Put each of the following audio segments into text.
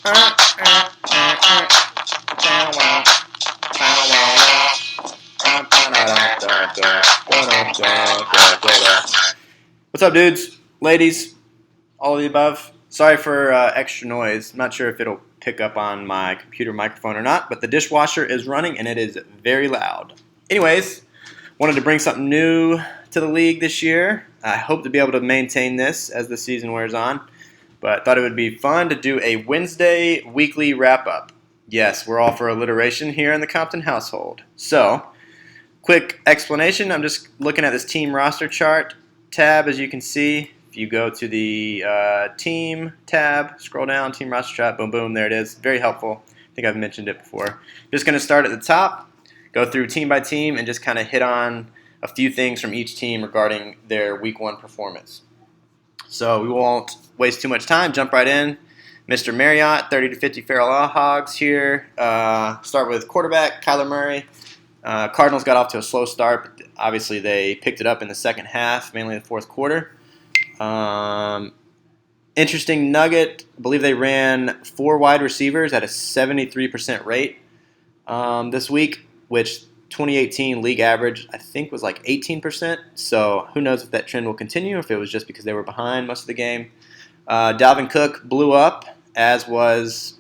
What's up, dudes, ladies, all of the above? Sorry for extra noise. I'm not sure if it'll pick up on my computer microphone or not, but the dishwasher is running and it is very loud. Anyways, wanted to bring something new to the league this year. I hope to be able to maintain this as the season wears on, but thought it would be fun to do a Wednesday weekly wrap-up. Yes, we're all for alliteration here in the Compton household. So, quick explanation. I'm just looking at this team roster chart tab, as you can see. If you go to the team tab, scroll down, team roster chart, boom, boom, there it is. Very helpful. I think I've mentioned it before. Just going to start at the top, go through team by team, and just kind of hit on a few things from each team regarding their week one performance. So we won't waste too much time. Jump right in. Mr. Marriott, 30 to 50 Feral Hogs here. Start with quarterback, Kyler Murray. Cardinals got off to a slow start, but obviously they picked it up in the second half, mainly the fourth quarter. Interesting nugget. I believe they ran 4 wide receivers at a 73% rate this week, which 2018 league average, I think, was like 18%. So who knows if that trend will continue, if it was just because they were behind most of the game. Dalvin Cook blew up, as was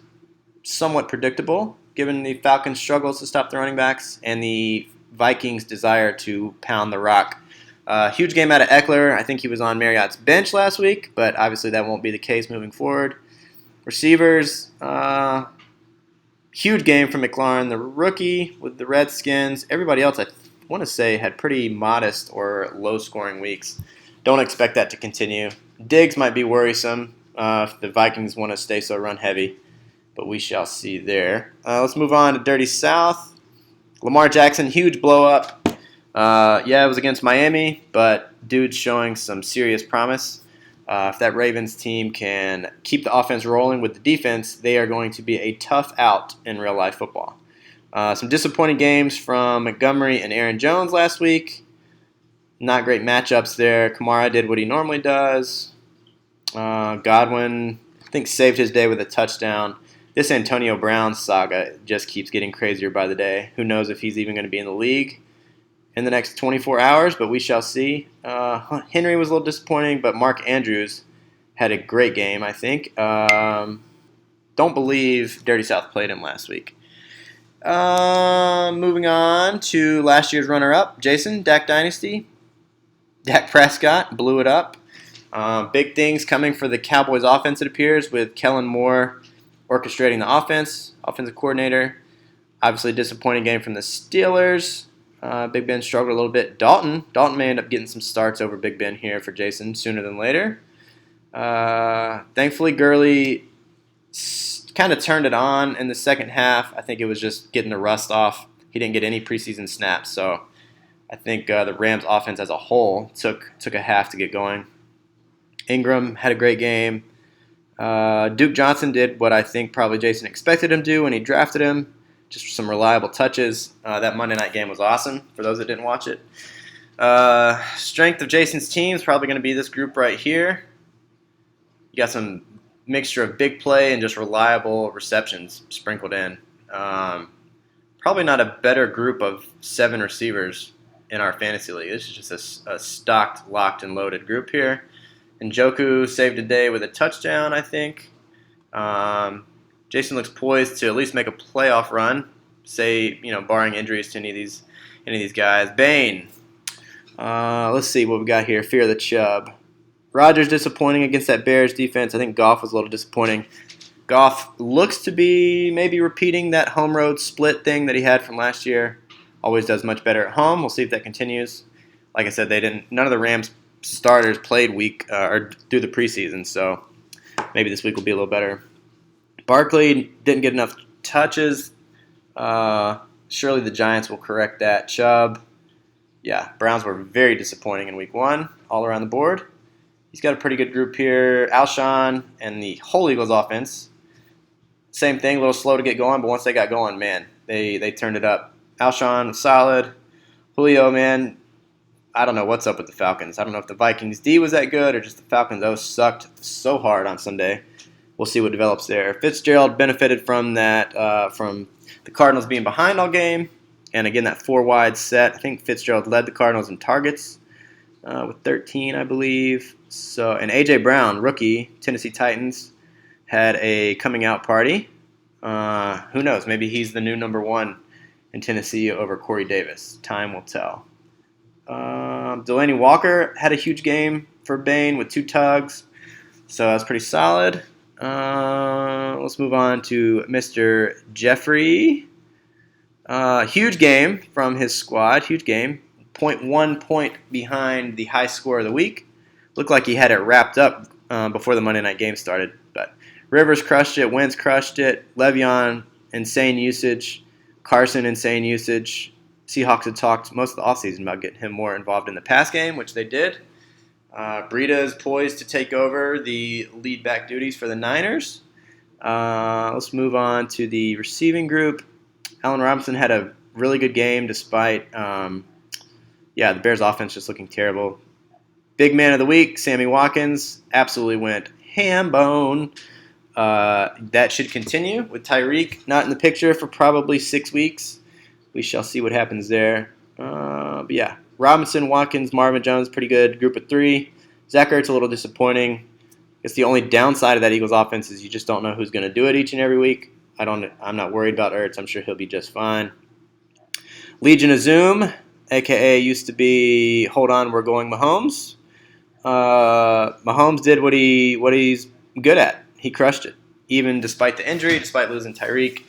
somewhat predictable, given the Falcons' struggles to stop the running backs and the Vikings' desire to pound the rock. Huge game out of Eckler. I think he was on Marriott's bench last week, but obviously that won't be the case moving forward. Receivers, huge game from McLaurin, the rookie with the Redskins. Everybody else, I want to say, had pretty modest or low-scoring weeks. Don't expect that to continue. Diggs might be worrisome if the Vikings want to stay so run-heavy, but we shall see there. Let's move on to Dirty South. Lamar Jackson, huge blow-up. It was against Miami, but dude's showing some serious promise. If that Ravens team can keep the offense rolling with the defense, they are going to be a tough out in real-life football. Some disappointing games from Montgomery and Aaron Jones last week. Not great matchups there. Kamara did what he normally does. Godwin, I think, saved his day with a touchdown. This Antonio Brown saga just keeps getting crazier by the day. Who knows if he's even going to be in the league in the next 24 hours, but we shall see. Henry was a little disappointing, but Mark Andrews had a great game, I think. Don't believe Dirty South played him last week. Moving on to last year's runner-up, Jason, Dak Dynasty. Dak Prescott blew it up. Big things coming for the Cowboys offense, it appears, with Kellen Moore orchestrating the offense, offensive coordinator. Obviously, disappointing game from the Steelers. Big Ben struggled a little bit. Dalton may end up getting some starts over Big Ben here for Jason sooner than later. Thankfully, Gurley kind of turned it on in the second half. I think it was just getting the rust off. He didn't get any preseason snaps, so I think the Rams offense as a whole took a half to get going. Ingram had a great game. Duke Johnson did what I think probably Jason expected him to do when he drafted him. Just some reliable touches. That Monday night game was awesome for those that didn't watch it. Strength of Jason's team is probably going to be this group right here. You got some mixture of big play and just reliable receptions sprinkled in. Probably not a better group of 7 receivers in our fantasy league. This is just a stocked, locked, and loaded group here. Njoku saved a day with a touchdown, I think. Jason looks poised to at least make a playoff run, barring injuries to any of these guys. Bane. Let's see what we got here. Fear the Chubb. Rodgers disappointing against that Bears defense. I think Goff was a little disappointing. Goff looks to be maybe repeating that home road split thing that he had from last year. Always does much better at home. We'll see if that continues. Like I said, none of the Rams starters played or through the preseason, so maybe this week will be a little better. Barkley didn't get enough touches. Surely the Giants will correct that. Chubb, Browns were very disappointing in week 1, all around the board. He's got a pretty good group here. Alshon and the whole Eagles offense, same thing, a little slow to get going, but once they got going, man, they turned it up. Alshon was solid. Julio, man, I don't know what's up with the Falcons. I don't know if the Vikings D was that good or just the Falcons sucked so hard on Sunday. we'll see what develops there. Fitzgerald benefited from that, from the Cardinals being behind all game. And again, that 4-wide set. I think Fitzgerald led the Cardinals in targets with 13, I believe. And A.J. Brown, rookie, Tennessee Titans, had a coming out party. Who knows? Maybe he's the new number one in Tennessee over Corey Davis. Time will tell. Delaney Walker had a huge game for Bain with 2 tugs. So that's pretty solid. Let's move on to Mr. Jeffrey. Huge game from his squad. Huge game. 0.1 point behind the high score of the week. Looked like he had it wrapped up before the Monday night game started. But Rivers crushed it. Wentz crushed it. Le'Veon, insane usage. Carson, insane usage. Seahawks had talked most of the offseason about getting him more involved in the pass game, which they did. Breida is poised to take over the lead back duties for the Niners. Let's move on to the receiving group. Allen Robinson had a really good game despite, the Bears' offense just looking terrible. Big man of the week, Sammy Watkins, absolutely went ham bone. That should continue with Tyreek not in the picture for probably 6 weeks. We shall see what happens there. Robinson, Watkins, Marvin Jones, pretty good. Group of 3. Zach Ertz a little disappointing. I guess the only downside of that Eagles offense is you just don't know who's going to do it each and every week. I'm not worried about Ertz. I'm sure he'll be just fine. Legion of Zoom, a.k.a. used to be Hold On, We're Going Mahomes. Mahomes did what he's good at. He crushed it. Even despite the injury, despite losing Tyreek,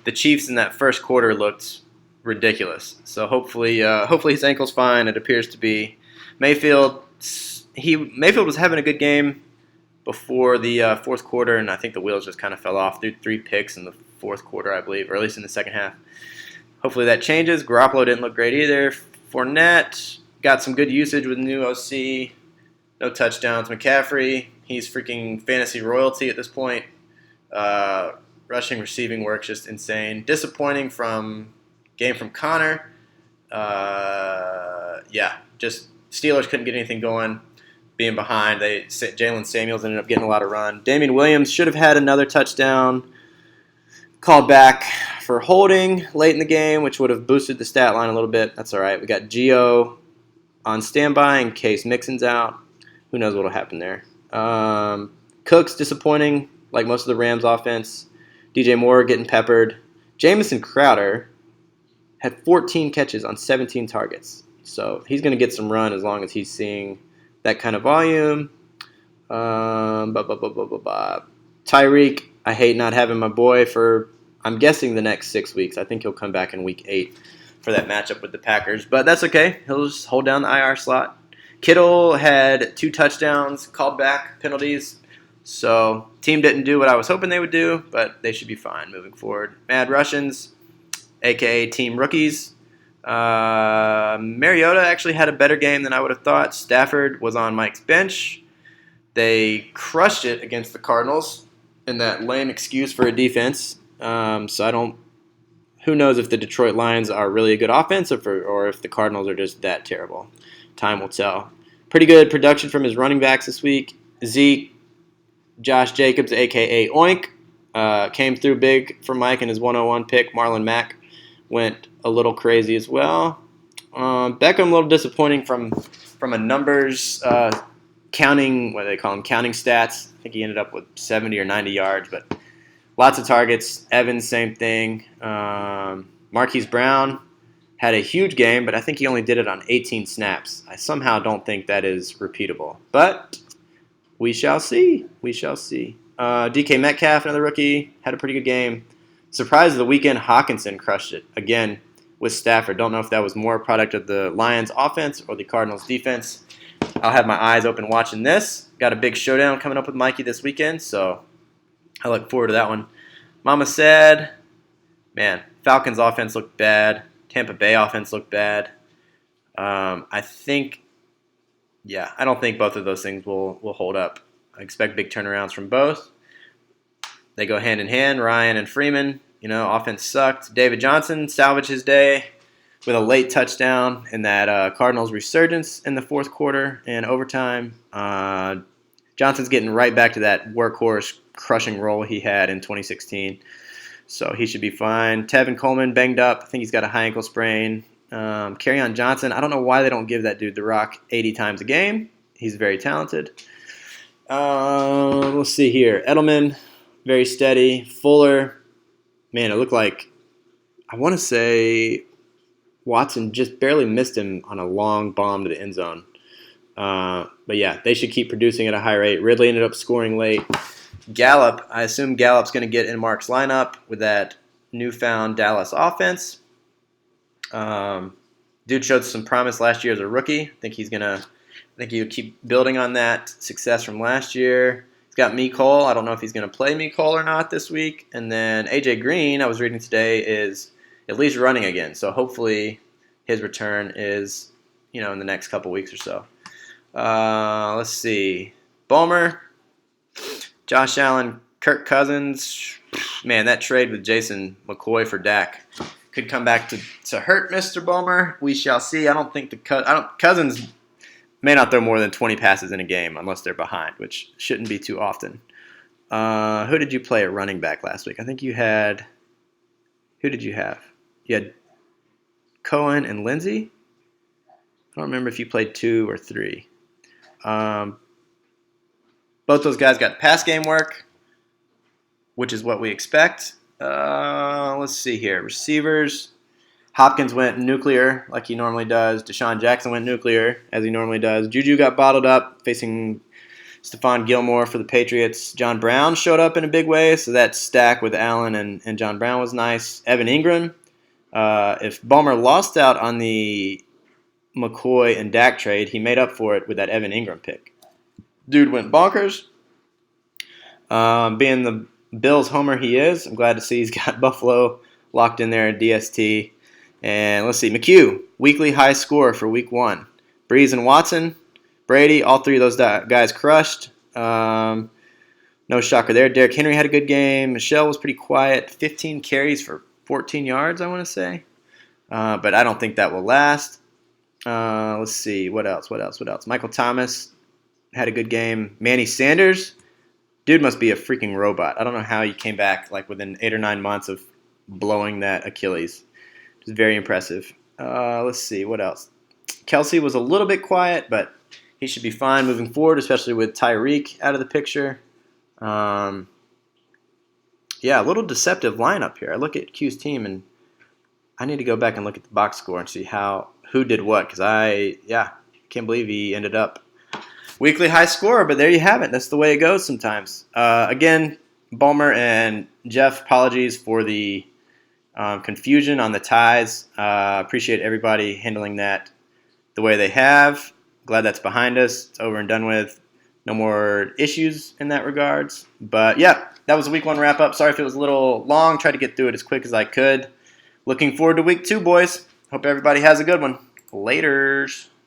the Chiefs in that first quarter looked ridiculous. So hopefully his ankle's fine. It appears to be. Mayfield was having a good game before the fourth quarter, and I think the wheels just kind of fell off. Threw 3 picks in the fourth quarter, I believe, or at least in the second half. Hopefully that changes. Garoppolo didn't look great either. Fournette got some good usage with new OC. No touchdowns. McCaffrey, he's freaking fantasy royalty at this point. Rushing, receiving work's just insane. Disappointing game from Connor. Just Steelers couldn't get anything going, being behind. Jalen Samuels ended up getting a lot of run. Damian Williams should have had another touchdown. Called back for holding late in the game, which would have boosted the stat line a little bit. That's all right. We got Gio on standby in case Mixon's out. Who knows what will happen there. Cooks disappointing, like most of the Rams offense. DJ Moore getting peppered. Jamison Crowder had 14 catches on 17 targets. So he's going to get some run as long as he's seeing that kind of volume. Tyreek, I hate not having my boy for, I'm guessing, the next 6 weeks. I think he'll come back in week 8 for that matchup with the Packers. But that's okay. He'll just hold down the IR slot. Kittle had 2 touchdowns, called back penalties. So team didn't do what I was hoping they would do, but they should be fine moving forward. Mad Russians, a.k.a. team rookies. Mariota actually had a better game than I would have thought. Stafford was on Mike's bench. They crushed it against the Cardinals in that lame excuse for a defense. Who knows if the Detroit Lions are really a good offense or if the Cardinals are just that terrible. Time will tell. Pretty good production from his running backs this week. Zeke, Josh Jacobs, a.k.a. Oink, came through big for Mike in his 101 pick. Marlon Mack went a little crazy as well. Beckham, a little disappointing from a numbers counting, what do they call them, counting stats. I think he ended up with 70 or 90 yards, but lots of targets. Evans, same thing. Marquise Brown had a huge game, but I think he only did it on 18 snaps. I somehow don't think that is repeatable, but we shall see. We shall see. DK Metcalf, another rookie, had a pretty good game. Surprise of the weekend, Hawkinson crushed it again with Stafford. Don't know if that was more a product of the Lions offense or the Cardinals defense. I'll have my eyes open watching this. Got a big showdown coming up with Mikey this weekend, so I look forward to that one. Mama said, man, Falcons offense looked bad. Tampa Bay offense looked bad. I don't think both of those things will hold up. I expect big turnarounds from both. They go hand in hand, Ryan and Freeman. Offense sucked. David Johnson salvaged his day with a late touchdown in that Cardinals resurgence in the fourth quarter and overtime. Johnson's getting right back to that workhorse crushing role he had in 2016. So he should be fine. Tevin Coleman banged up. I think he's got a high ankle sprain. Kerryon Johnson, I don't know why they don't give that dude the rock 80 times a game. He's very talented. Let's see here. Edelman, very steady. Fuller, man, it looked like, I want to say Watson just barely missed him on a long bomb to the end zone. But yeah, they should keep producing at a high rate. Ridley ended up scoring late. Gallup, I assume Gallup's going to get in Mark's lineup with that newfound Dallas offense. Dude showed some promise last year as a rookie. I think he'll keep building on that success from last year. He's got Cole. I don't know if he's going to play Cole or not this week. And then AJ Green, I was reading today, is at least running again. So hopefully his return is, in the next couple weeks or so. Let's see. Bulmer, Josh Allen, Kirk Cousins. Man, that trade with Jason McCoy for Dak could come back to hurt Mr. Bulmer. We shall see. I don't think Cousins may not throw more than 20 passes in a game unless they're behind, which shouldn't be too often. Who did you play at running back last week? I think you had. Who did you have? You had Cohen and Lindsey. I don't remember if you played 2 or 3. Both those guys got pass game work, which is what we expect. Let's see here. Receivers. Hopkins went nuclear like he normally does. Deshaun Jackson went nuclear as he normally does. Juju got bottled up facing Stephon Gilmore for the Patriots. John Brown showed up in a big way, so that stack with Allen and John Brown was nice. Evan Ingram. If Ballmer lost out on the McCoy and Dak trade, he made up for it with that Evan Ingram pick. Dude went bonkers. Being the Bills homer he is, I'm glad to see he's got Buffalo locked in there at DST. And let's see, McHugh, weekly high score for week 1. Breeze and Watson, Brady, all 3 of those guys crushed. No shocker there. Derrick Henry had a good game. Michelle was pretty quiet. 15 carries for 14 yards, I want to say. But I don't think that will last. Let's see, what else? Michael Thomas had a good game. Manny Sanders, dude must be a freaking robot. I don't know how he came back within 8 or 9 months of blowing that Achilles. It was very impressive. Let's see, what else? Kelsey was a little bit quiet, but he should be fine moving forward, especially with Tyreek out of the picture. A little deceptive lineup here. I look at Q's team, and I need to go back and look at the box score and see who did what, because I can't believe he ended up weekly high scorer, but there you have it. That's the way it goes sometimes. Again, Bulmer and Jeff, apologies for the confusion on the ties. Appreciate everybody handling that the way they have. Glad that's behind us. It's over and done with. No more issues in that regards. But yeah, that was a week 1 wrap up. Sorry if it was a little long. Tried to get through it as quick as I could. Looking forward to week 2, boys. Hope everybody has a good one. Laters.